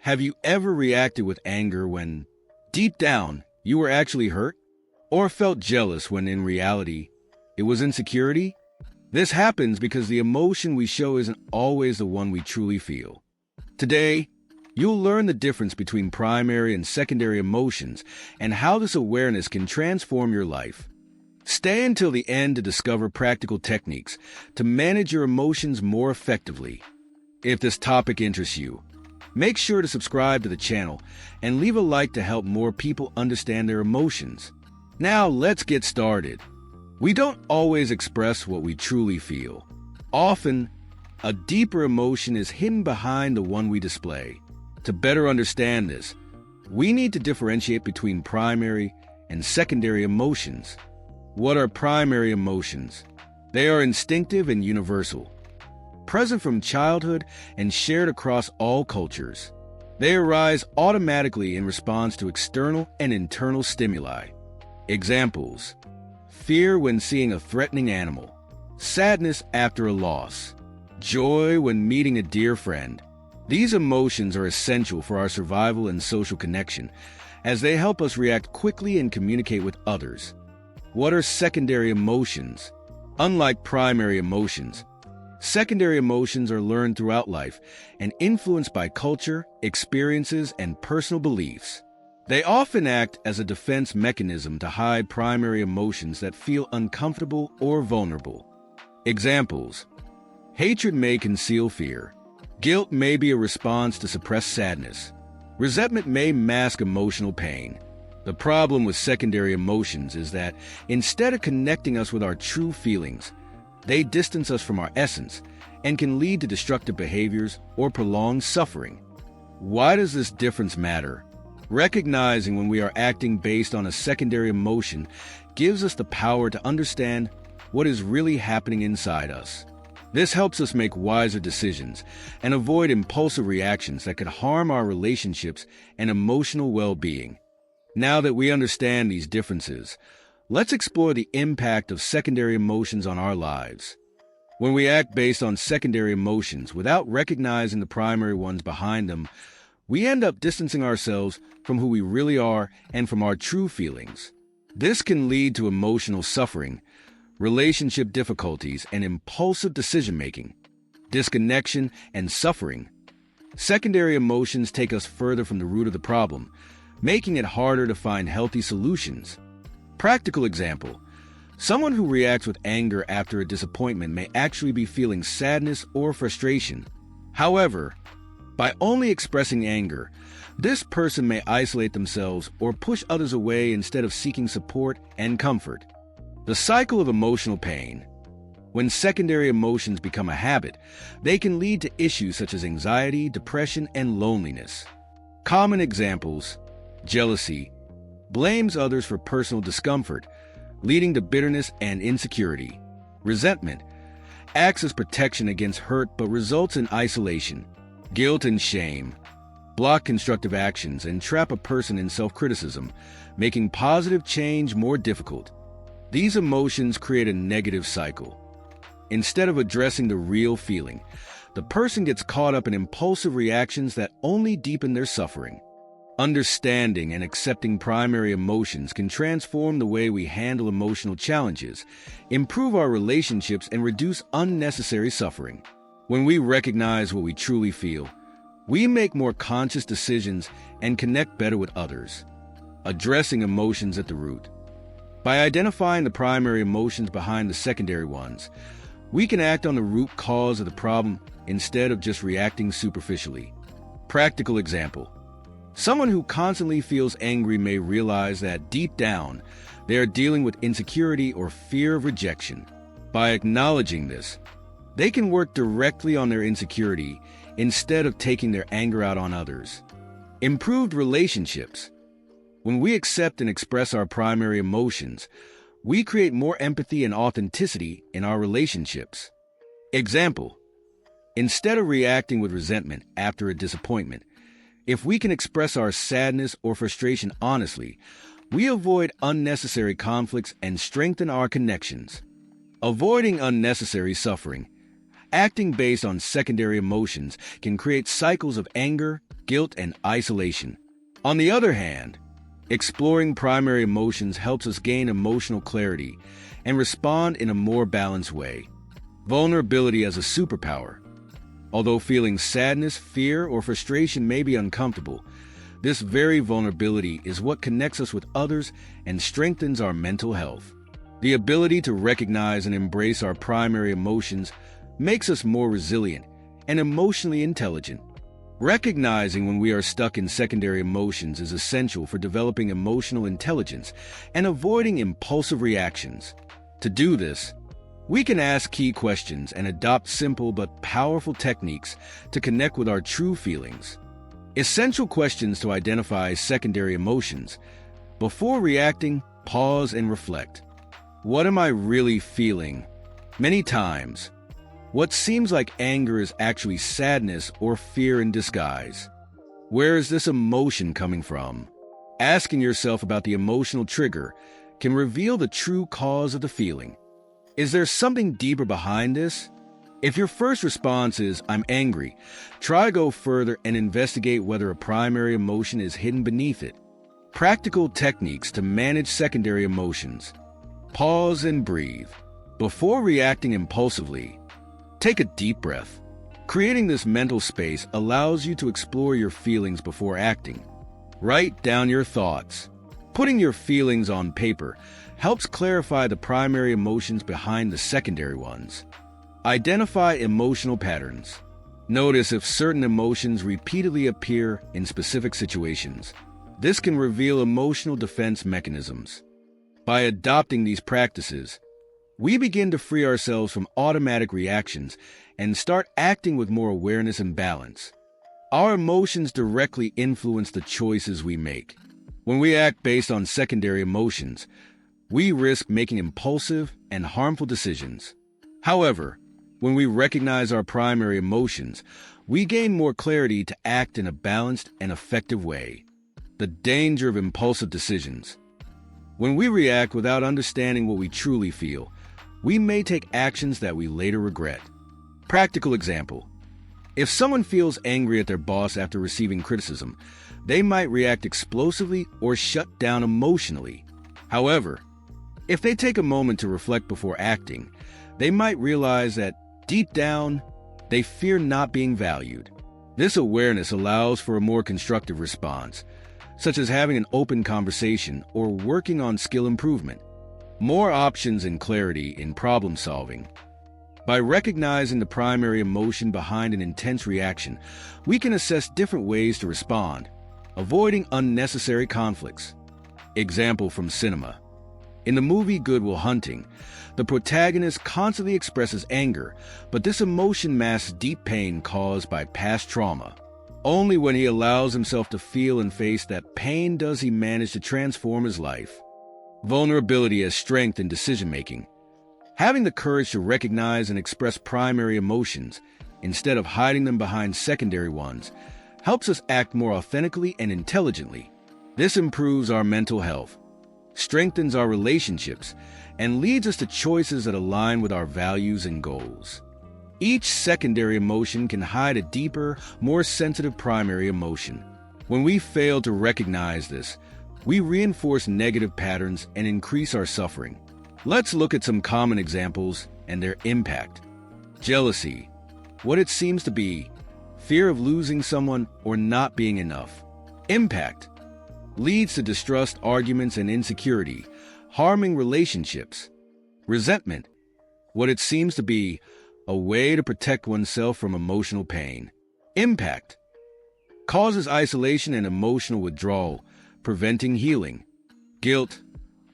Have you ever reacted with anger when, deep down, you were actually hurt? Or felt jealous when in reality, it was insecurity? This happens because the emotion we show isn't always the one we truly feel. Today, you'll learn the difference between primary and secondary emotions and how this awareness can transform your life. Stay until the end to discover practical techniques to manage your emotions more effectively. If this topic interests you, make sure to subscribe to the channel and leave a like to help more people understand their emotions. Now let's get started. We don't always express what we truly feel. Often, a deeper emotion is hidden behind the one we display. To better understand this, we need to differentiate between primary and secondary emotions. What are primary emotions? They are instinctive and universal, present from childhood and shared across all cultures. They arise automatically in response to external and internal stimuli. Examples: fear when seeing a threatening animal, sadness after a loss, joy when meeting a dear friend. These emotions are essential for our survival and social connection, as they help us react quickly and communicate with others. What are secondary emotions? Unlike primary emotions, secondary emotions are learned throughout life and influenced by culture, experiences, and personal beliefs. They often act as a defense mechanism to hide primary emotions that feel uncomfortable or vulnerable. Examples: hatred may conceal fear. Guilt may be a response to suppressed sadness. Resentment may mask emotional pain. The problem with secondary emotions is that instead of connecting us with our true feelings, they distance us from our essence and can lead to destructive behaviors or prolonged suffering. Why does this difference matter? Recognizing when we are acting based on a secondary emotion gives us the power to understand what is really happening inside us. This helps us make wiser decisions and avoid impulsive reactions that could harm our relationships and emotional well-being. Now that we understand these differences, let's explore the impact of secondary emotions on our lives. When we act based on secondary emotions without recognizing the primary ones behind them, we end up distancing ourselves from who we really are and from our true feelings. This can lead to emotional suffering, relationship difficulties, and impulsive decision-making, disconnection, and suffering. Secondary emotions take us further from the root of the problem, making it harder to find healthy solutions. Practical example: someone who reacts with anger after a disappointment may actually be feeling sadness or frustration. However, by only expressing anger, this person may isolate themselves or push others away instead of seeking support and comfort. The cycle of emotional pain. When secondary emotions become a habit, they can lead to issues such as anxiety, depression, and loneliness. Common examples: jealousy blames others for personal discomfort, leading to bitterness and insecurity. Resentment acts as protection against hurt but results in isolation. Guilt and shame block constructive actions and trap a person in self-criticism, making positive change more difficult. These emotions create a negative cycle. Instead of addressing the real feeling, the person gets caught up in impulsive reactions that only deepen their suffering. Understanding and accepting primary emotions can transform the way we handle emotional challenges, improve our relationships, and reduce unnecessary suffering. When we recognize what we truly feel, we make more conscious decisions and connect better with others. Addressing emotions at the root. By identifying the primary emotions behind the secondary ones, we can act on the root cause of the problem instead of just reacting superficially. Practical example: someone who constantly feels angry may realize that deep down, they are dealing with insecurity or fear of rejection. By acknowledging this, they can work directly on their insecurity instead of taking their anger out on others. Improved relationships. When we accept and express our primary emotions, we create more empathy and authenticity in our relationships. Example: instead of reacting with resentment after a disappointment, if we can express our sadness or frustration honestly, we avoid unnecessary conflicts and strengthen our connections. Avoiding unnecessary suffering. Acting based on secondary emotions can create cycles of anger, guilt, and isolation. On the other hand, exploring primary emotions helps us gain emotional clarity and respond in a more balanced way. Vulnerability as a superpower. Although feeling sadness, fear, or frustration may be uncomfortable, this very vulnerability is what connects us with others and strengthens our mental health. The ability to recognize and embrace our primary emotions makes us more resilient and emotionally intelligent. Recognizing when we are stuck in secondary emotions is essential for developing emotional intelligence and avoiding impulsive reactions. To do this, we can ask key questions and adopt simple but powerful techniques to connect with our true feelings. Essential questions to identify secondary emotions. Before reacting, pause and reflect. What am I really feeling? Many times, what seems like anger is actually sadness or fear in disguise. Where is this emotion coming from? Asking yourself about the emotional trigger can reveal the true cause of the feeling. Is there something deeper behind this? If your first response is, "I'm angry," try go further and investigate whether a primary emotion is hidden beneath it. Practical techniques to manage secondary emotions. Pause and breathe. Before reacting impulsively, take a deep breath. Creating this mental space allows you to explore your feelings before acting. Write down your thoughts. Putting your feelings on paper helps clarify the primary emotions behind the secondary ones. Identify emotional patterns. Notice if certain emotions repeatedly appear in specific situations. This can reveal emotional defense mechanisms. By adopting these practices, we begin to free ourselves from automatic reactions and start acting with more awareness and balance. Our emotions directly influence the choices we make. When we act based on secondary emotions, we risk making impulsive and harmful decisions. However, when we recognize our primary emotions, we gain more clarity to act in a balanced and effective way. The danger of impulsive decisions. When we react without understanding what we truly feel, we may take actions that we later regret. Practical example. If someone feels angry at their boss after receiving criticism, they might react explosively or shut down emotionally. However, if they take a moment to reflect before acting, they might realize that, deep down, they fear not being valued. This awareness allows for a more constructive response, such as having an open conversation or working on skill improvement. More options and clarity in problem solving. By recognizing the primary emotion behind an intense reaction, we can assess different ways to respond, avoiding unnecessary conflicts. Example from cinema. In the movie Good Will Hunting, the protagonist constantly expresses anger, but this emotion masks deep pain caused by past trauma. Only when he allows himself to feel and face that pain does he manage to transform his life. Vulnerability as strength in decision-making. Having the courage to recognize and express primary emotions, instead of hiding them behind secondary ones, helps us act more authentically and intelligently. This improves our mental health, strengthens our relationships, and leads us to choices that align with our values and goals. Each secondary emotion can hide a deeper, more sensitive primary emotion. When we fail to recognize this, we reinforce negative patterns and increase our suffering. Let's look at some common examples and their impact. Jealousy, what it seems to be, fear of losing someone or not being enough. Impact, leads to distrust, arguments, and insecurity, harming relationships. Resentment, what it seems to be, a way to protect oneself from emotional pain. Impact, causes isolation and emotional withdrawal, preventing healing. Guilt,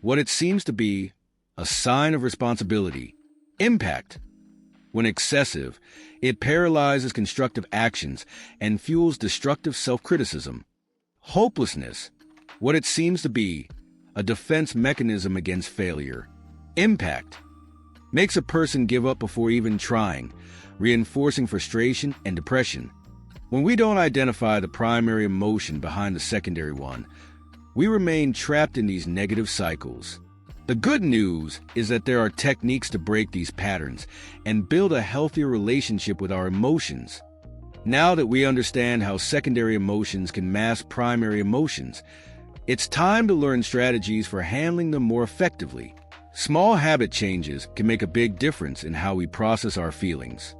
what it seems to be, a sign of responsibility. Impact, when excessive, it paralyzes constructive actions and fuels destructive self-criticism. Hopelessness, what it seems to be, a defense mechanism against failure. Impact, makes a person give up before even trying, reinforcing frustration and depression. When we don't identify the primary emotion behind the secondary one, we remain trapped in these negative cycles. The good news is that there are techniques to break these patterns and build a healthier relationship with our emotions. Now that we understand how secondary emotions can mask primary emotions, it's time to learn strategies for handling them more effectively. Small habit changes can make a big difference in how we process our feelings.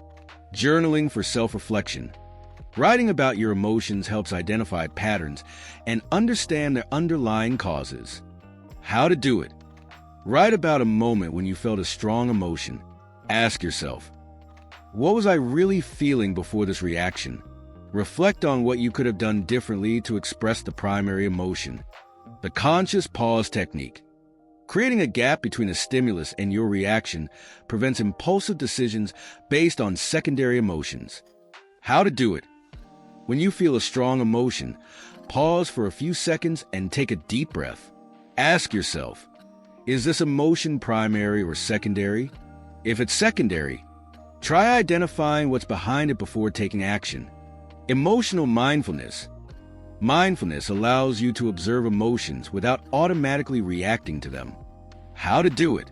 Journaling for self-reflection. Writing about your emotions helps identify patterns and understand their underlying causes. How to do it. Write about a moment when you felt a strong emotion. Ask yourself, what was I really feeling before this reaction? Reflect on what you could have done differently to express the primary emotion. The conscious pause technique. Creating a gap between a stimulus and your reaction prevents impulsive decisions based on secondary emotions. How to do it. When you feel a strong emotion, pause for a few seconds and take a deep breath. Ask yourself, is this emotion primary or secondary? If it's secondary, try identifying what's behind it before taking action. Emotional mindfulness. Mindfulness allows you to observe emotions without automatically reacting to them. How to do it.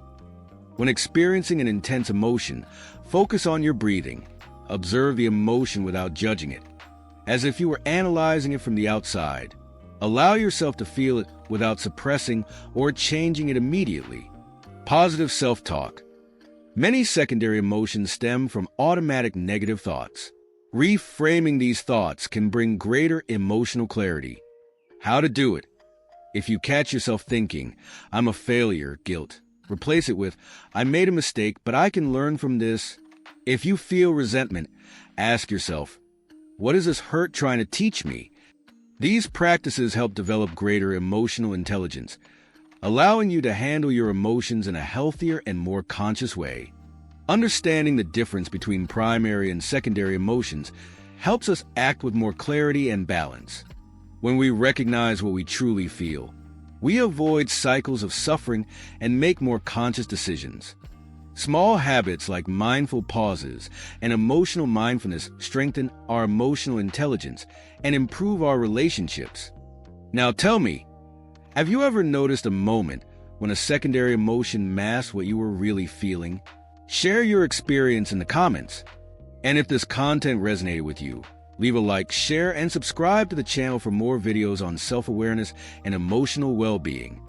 When experiencing an intense emotion, focus on your breathing. Observe the emotion without judging it, as if you were analyzing it from the outside. Allow yourself to feel it without suppressing or changing it immediately. Positive self-talk. Many secondary emotions stem from automatic negative thoughts. Reframing these thoughts can bring greater emotional clarity. How to do it. If you catch yourself thinking, I'm a failure, guilt, replace it with, I made a mistake, but I can learn from this. If you feel resentment, ask yourself, what is this hurt trying to teach me? These practices help develop greater emotional intelligence, allowing you to handle your emotions in a healthier and more conscious way. Understanding the difference between primary and secondary emotions helps us act with more clarity and balance. When we recognize what we truly feel, we avoid cycles of suffering and make more conscious decisions. Small habits like mindful pauses and emotional mindfulness strengthen our emotional intelligence and improve our relationships. Now tell me, have you ever noticed a moment when a secondary emotion masked what you were really feeling? Share your experience in the comments. And if this content resonated with you, leave a like, share, and subscribe to the channel for more videos on self-awareness and emotional well-being.